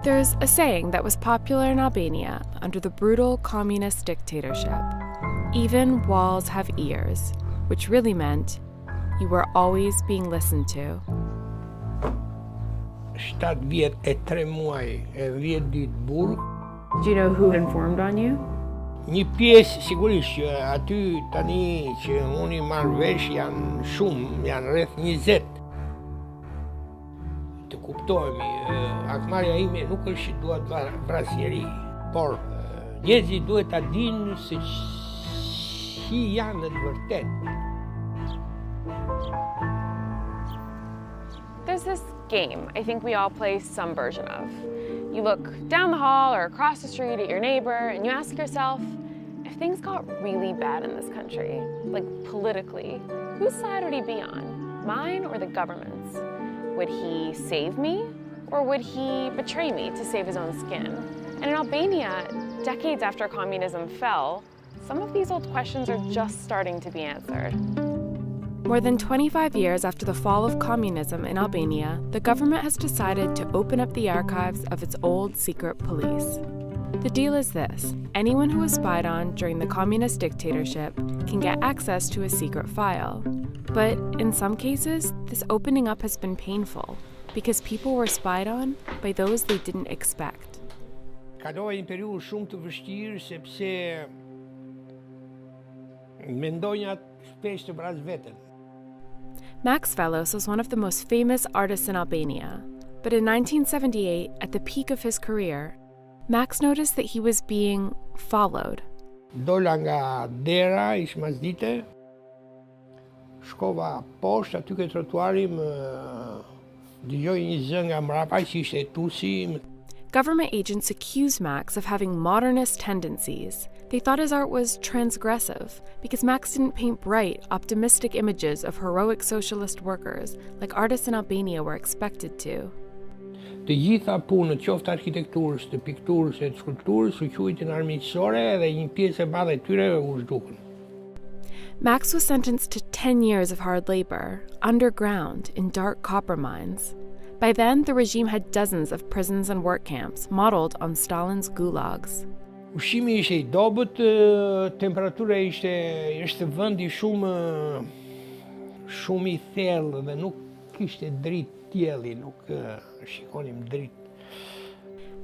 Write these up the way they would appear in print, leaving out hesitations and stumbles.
There's a saying that was popular in Albania under the brutal communist dictatorship. Even walls have ears, which really meant you were always being listened to. 7 vjet e 3 muaj e 10 ditë burg. Do you know who informed on you? Një pjesë sigurisht që aty tani që unë i marr vesh janë shumë, janë rreth 20. Të kuptohemi, akmarrja ime nuk është që dua të vras njeri, por njerëzit duhet ta dinë se që janë në të vërtetë. There's this game I think we all play some version of. You look down the hall or across the street at your neighbor and you ask yourself, if things got really bad in this country, like politically, whose side would he be on? Mine or the government's? Would he save me or would he betray me to save his own skin? And in Albania, decades after communism fell, some of these old questions are just starting to be answered. More than 25 years after the fall of communism in Albania, the government has decided to open up the archives of its old secret police. The deal is this: anyone who was spied on during the communist dictatorship can get access to a secret file. But in some cases, this opening up has been painful because people were spied on by those they didn't expect. Kalova një periudhë shumë të vështirë sepse mendonja shpesh të vras veten. Max Velos was one of the most famous artists in Albania, but in 1978, at the peak of his career, Max noticed that he was being followed. Dola nga dera, ish masdite, shkova poshtë, aty ke trotuari më dëgjoj një zë nga mbrapa që ishte tusi. Government agents accused Max of having modernist tendencies. They thought his art was transgressive because Max didn't paint bright, optimistic images of heroic socialist workers like artists in Albania were expected to. Të gjitha punët, qoftë arkitekturës, të pikturës e të skulpturës, u quajtën armiqësore dhe një pjesë e madhe e tyre u zhdukën. Max was sentenced to 10 years of hard labor, underground in dark copper mines. By then, the regime had dozens of prisons and work camps modeled on Stalin's gulags. Ushqimi ishte I dobët, temperatura ishte vendi shumë I thellë dhe nuk kishte dritë tjelli, nuk shikonim dritë.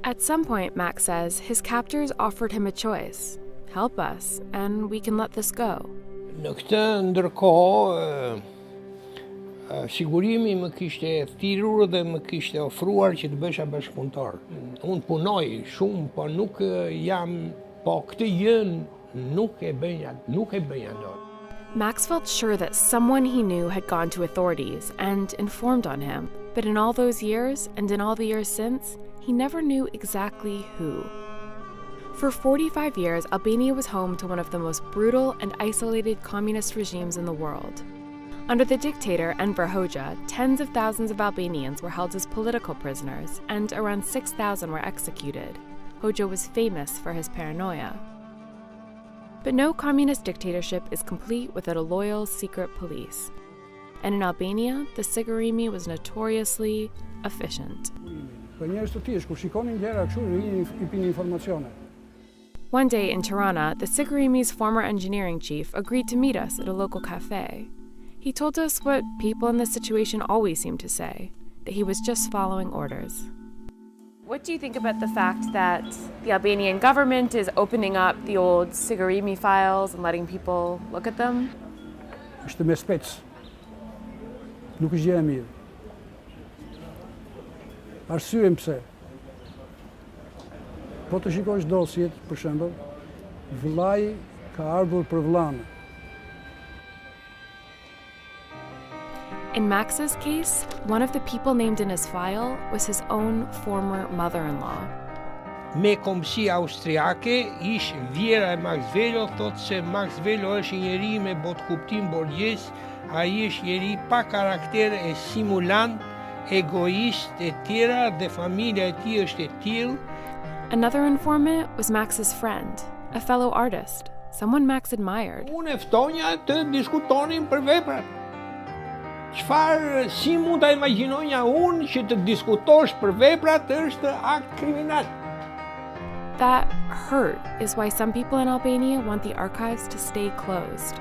At some point, Max says, his captors offered him a choice. Help us, and we can let this go. Në këtë ndërkohë, sigurimi më kishte thirrur dhe më kishte ofruar që të bësha bashkëpunëtor. Unë punoj shumë, po nuk jam, po këtë gjë nuk e bëja dot. Max felt sure that someone he knew had gone to authorities and informed on him, but in all those years, and in all the years since, he never knew exactly who. For 45 years, Albania was home to one of the most brutal and isolated communist regimes in the world. Under the dictator Enver Hoxha, tens of thousands of Albanians were held as political prisoners, and around 6,000 were executed. Hoxha was famous for his paranoia. But no communist dictatorship is complete without a loyal secret police. And in Albania, the Sigurimi was notoriously efficient. One day in Tirana, the Sigurimi's former engineering chief agreed to meet us at a local cafe. He told us what people in this situation always seem to say, that he was just following orders. What do you think about the fact that the Albanian government is opening up the old Sigurimi files and letting people look at them? Është me spec. Nuk është gjë e mirë. Arsyem pse. Po të shikosh dosjet, për shembull, vllai ka ardhur për vllanë. In Max's case, one of the people named in his file was his own former mother-in-law. Me komsi austriake, ish vjera e Max Velo, thotë se Max Velo është njeri me botkuptim borgjes, ai është njeri pa karakter e simulant, egoist e tjera dhe familja e tij është e tillë. Another informant was Max's friend, a fellow artist, someone Max admired. Unë e ftonja të diskutonin për veprat. si mund ta imagjinonja unë që të diskutosh për veprat është akt kriminal. That hurt is why some people in Albania want the archives to stay closed.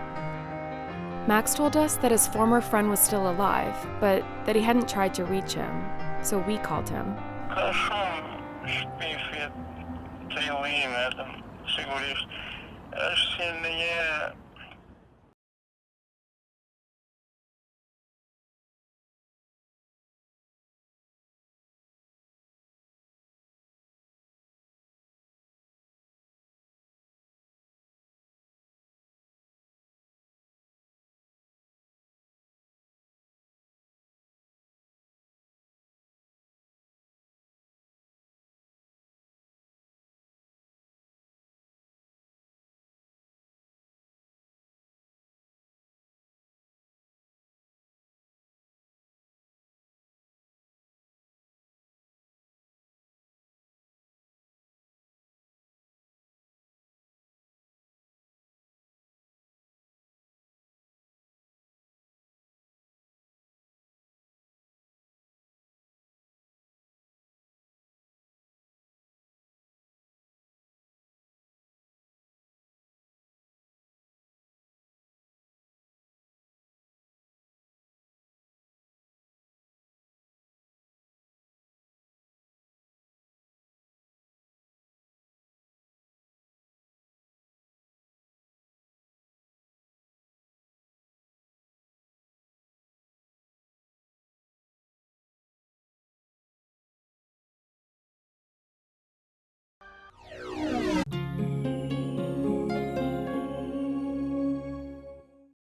Max told us that his former friend was still alive, but that he hadn't tried to reach him, so we called him. Ka shumë shpifjet të ime, sigurisht. Është si në një